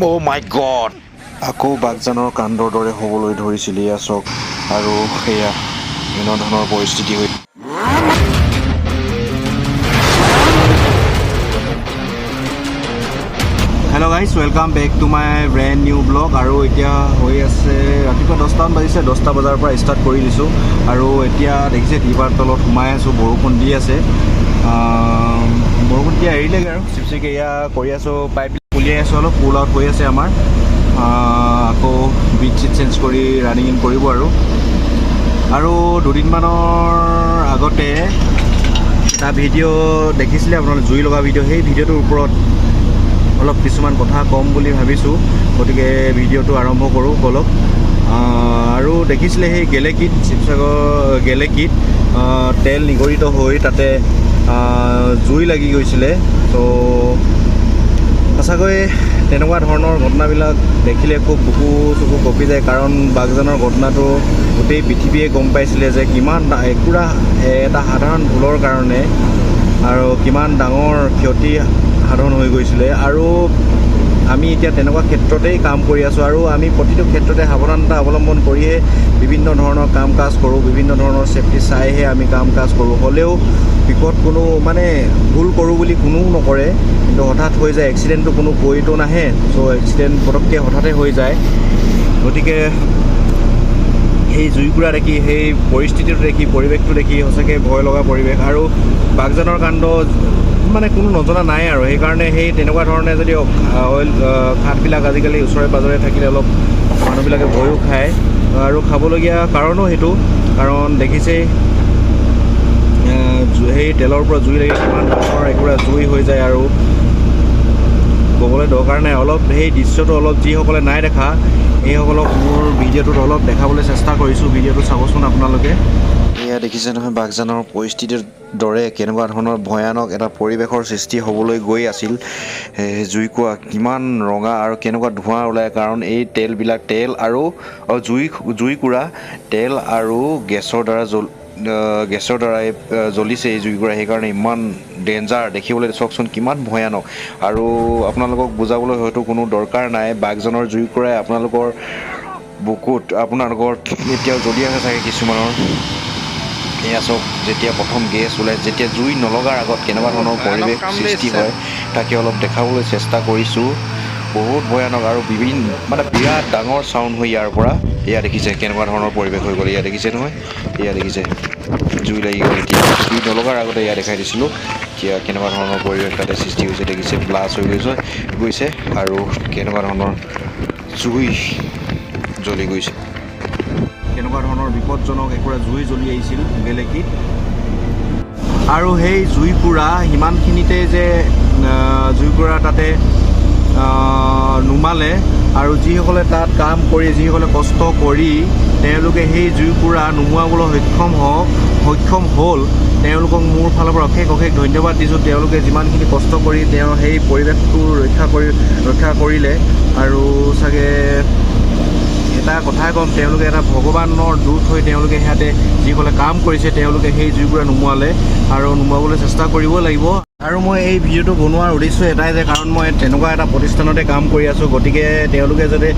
Oh my god! আকৌ বাঘজানৰ কাণ্ডৰ দৰে হ'বলৈ ধৰিছিল এয়া চাওক আৰু সেয়া এনে ধৰণৰ পৰিস্থিতি হৈ hello' guys welcome back to my brand new vlog আৰু এতিয়া হৈ আছে ৰাতিপুৱা 10টামান বাজিছে 10টা বজাৰ পৰা ষ্টাৰ্ট কৰি দিছোঁ আৰু এতিয়া দেখিছে টিপাৰ তলত সোমাই আছোঁ বৰষুণ দি আছে বৰষুণ এতিয়া এৰিলেগৈ আৰু চিপচিকে এয়া কৰি আছোঁ পাইপ উলিয়াই আছোঁ অলপ পুল আউট হৈ আছে আমাৰ আকৌ বিট চিট চেঞ্জ কৰি ৰানিং ইন কৰিব আৰু দুদিনমানৰ আগতে এটা ভিডিঅ' দেখিছিলে আপোনালোকে জুই লগা ভিডিঅ' সেই ভিডিঅ'টোৰ ওপৰত অলপ কিছুমান কথা ক'ম বুলি ভাবিছোঁ গতিকে ভিডিঅ'টো আৰম্ভ কৰোঁ বলক আৰু দেখিছিলে সেই গেলেকীত শিৱসাগৰ গেলেকীত তেল নিগৰিত হৈ তাতে জুই লাগি গৈছিলে তো সঁচাকৈ তেনেকুৱা ধৰণৰ ঘটনাবিলাক দেখিলে খুব বুকু চকু কঁপি যায় কাৰণ বাঘজানৰ ঘটনাটো গোটেই পৃথিৱীয়ে গম পাইছিলে যে কিমান একুৰা এটা সাধাৰণ ভুলৰ কাৰণে আৰু কিমান ডাঙৰ ক্ষতি সাধন হৈ গৈছিলে আৰু আমি এতিয়া তেনেকুৱা ক্ষেত্ৰতেই কাম কৰি আছোঁ আৰু আমি প্ৰতিটো ক্ষেত্ৰতে সাৱধানতা অৱলম্বন কৰিহে বিভিন্ন ধৰণৰ কাম কাজ কৰোঁ বিভিন্ন ধৰণৰ চেফটি চাইহে আমি কাম কাজ কৰোঁ হ'লেও বিপদ কোনো মানে ভুল কৰোঁ বুলি কোনেও নকৰে কিন্তু হঠাৎ হৈ যায় এক্সিডেণ্টটো কোনো কৈতো নাহে চ' এক্সিডেণ্ট পটককৈ হঠাতে হৈ যায় গতিকে সেই জুইকুৰা দেখি সেই পৰিস্থিতিটো দেখি পৰিৱেশটো দেখি সঁচাকৈ ভয় লগা পৰিৱেশ আৰু বাঘজানৰ কাণ্ড মানে কোনো নজনা নাই আৰু সেইকাৰণে সেই তেনেকুৱা ধৰণে যদি অইল খাটবিলাক আজিকালি ওচৰে পাজৰে থাকিলে অলপ মানুহবিলাকে ভয়ো খায় আৰু খাবলগীয়া কাৰণো সেইটো কাৰণ দেখিছেই সেই তেলৰ পৰা জুই লাগি কিমান ডাঙৰ একুৰা জুই হৈ যায় আৰু ক'বলৈ দৰকাৰ নাই অলপ সেই দৃশ্যটো অলপ যিসকলে নাই দেখা সেইসকলক মোৰ ভিডিঅ'টোত অলপ দেখাবলৈ চেষ্টা কৰিছোঁ ভিডিঅ'টো চাবচোন আপোনালোকে এয়া দেখিছে নহয় বাঘজানৰ পৰিস্থিতিৰ দৰে কেনেকুৱা ধৰণৰ ভয়ানক এটা পৰিৱেশৰ সৃষ্টি হ'বলৈ গৈ আছিল জুইকুৰা কিমান ৰঙা আৰু কেনেকুৱা ধোঁৱা ওলায় কাৰণ এই তেলবিলাক তেল আৰু জুইকুৰা তেল আৰু গেছৰ দ্বাৰাই জ্বলিছে এই জুইকুৰা সেইকাৰণে ইমান ডেঞ্জাৰ দেখিবলৈ চাওকচোন কিমান ভয়ানক আৰু আপোনালোকক বুজাবলৈ হয়তো কোনো দৰকাৰ নাই বাঘজানৰ জুইকুৰাই আপোনালোকৰ বুকুত আপোনালোকৰ এতিয়াও জ্বলি আছে চাগে কিছুমানৰ এয়া চব যেতিয়া প্ৰথম গেছ ওলাই যেতিয়া জুই নলগাৰ আগত কেনেকুৱা ধৰণৰ পৰিৱেশ সৃষ্টি হয় তাকে অলপ দেখাবলৈ চেষ্টা কৰিছোঁ বহুত ভয়ানক আৰু মানে বিৰাট ডাঙৰ চাউণ্ড হয় ইয়াৰ পৰা এয়া দেখিছে কেনেকুৱা ধৰণৰ পৰিৱেশ হৈ গ'ল এয়া দেখিছে নহয় এয়া দেখিছে জুই লাগি গ'ল এতিয়া জুই নলগাৰ আগতে এয়া দেখাই দিছিলোঁ এতিয়া কেনেকুৱা ধৰণৰ পৰিৱেশ তাতে সৃষ্টি হৈছে দেখিছে ব্লাষ্ট হৈ গৈছে আৰু কেনেকুৱা ধৰণৰ জুই জ্বলি গৈছে কেনেকুৱা ধৰণৰ বিপদজনক একুৰা জুই জ্বলি আহিছিল গেলেকীত আৰু সেই জুইকুৰা সিমানখিনিতে যে জুইকুৰা তাতে নুমালে আৰু যিসকলে তাত কাম কৰি যিসকলে কষ্ট কৰি তেওঁলোকে সেই জুইকুৰা নুমুৱাবলৈ সক্ষম হ'ল তেওঁলোকক মোৰ ফালৰ পৰা অশেষ ধন্যবাদ দিছোঁ তেওঁলোকে যিমানখিনি কষ্ট কৰি তেওঁ সেই পৰিৱেশটো ৰক্ষা কৰিলে আৰু চাগে এটা কথাই ক'ম তেওঁলোকে এটা ভগৱানৰ দূত হৈ তেওঁলোকে সিহঁতে যিসকলে কাম কৰিছে তেওঁলোকে সেই জুইকুৰা নুমুৱালে আৰু নুমুৱাবলৈ চেষ্টা কৰিব লাগিব আৰু মই এই ভিডিঅ'টো বনোৱাৰ উদ্দেশ্য এটাই যে কাৰণ মই তেনেকুৱা এটা প্ৰতিষ্ঠানতে কাম কৰি আছোঁ গতিকে তেওঁলোকে যাতে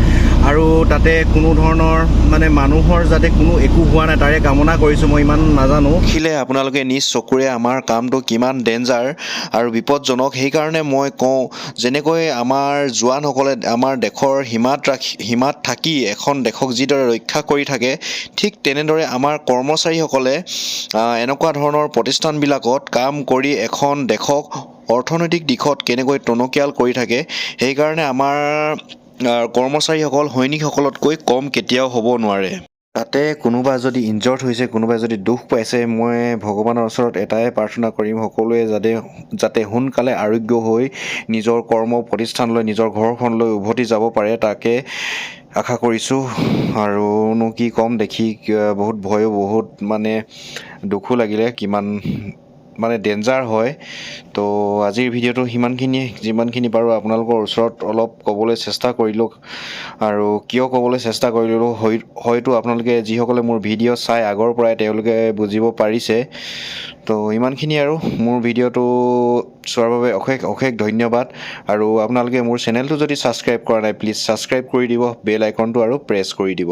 আৰু তাতে কোনো ধৰণৰ মানে মানুহৰ যাতে কোনো একো হোৱা নাই তাৰে কামনা কৰিছোঁ মই ইমান নাজানো দেখিলে আপোনালোকে নিজ চকুৰে আমাৰ কামটো কিমান ডেঞ্জাৰ আৰু বিপদজনক সেইকাৰণে মই কওঁ যেনেকৈ আমাৰ জোৱানসকলে আমাৰ দেশৰ সীমাত থাকি এখন দেশক যিদৰে ৰক্ষা কৰি থাকে ঠিক তেনেদৰে আমাৰ কৰ্মচাৰীসকলে এনেকুৱা ধৰণৰ প্ৰতিষ্ঠানবিলাকত কাম কৰি এখন দেশক অৰ্থনৈতিক দিশত কেনেকৈ টনকিয়াল কৰি থাকে সেইকাৰণে আমাৰ কৰ্মচাৰীসকল সৈনিকসকলতকৈ কম কেতিয়াও হ'ব নোৱাৰে তাতে কোনোবা যদি ইনজৰ্ড হৈছে কোনোবাই যদি দুখ পাইছে মই ভগৱানৰ ওচৰত এটাই প্ৰাৰ্থনা কৰিম সকলোৱে যাতে সোনকালে আৰোগ্য হৈ নিজৰ কৰ্ম প্ৰতিষ্ঠানলৈ নিজৰ ঘৰখনলৈ উভতি যাব পাৰে তাকে আশা কৰিছোঁ আৰুনো কি ক'ম দেখি বহুত ভয়ো বহুত মানে দুখো লাগিলে কিমান মানে ডেঞ্জাৰ হয় তো আজিৰ ভিডিঅ'টো সিমানখিনি যিমানখিনি পাৰোঁ আপোনালোকৰ ওচৰত অলপ ক'বলৈ চেষ্টা কৰিলোঁ আৰু কিয় ক'বলৈ চেষ্টা কৰিলোঁ হয়তো আপোনালোকে যিসকলে মোৰ ভিডিঅ' চাই আগৰ পৰাই তেওঁলোকে বুজিব পাৰিছে তো ইমানখিনি আৰু মোৰ ভিডিঅ'টো চোৱাৰ বাবে অশেষ ধন্যবাদ আৰু আপোনালোকে মোৰ চেনেলটো যদি ছাবস্ক্ৰাইব কৰা নাই প্লিজ ছাবস্ক্ৰাইব কৰি দিব বেল আইকনটো আৰু প্ৰেছ কৰি দিব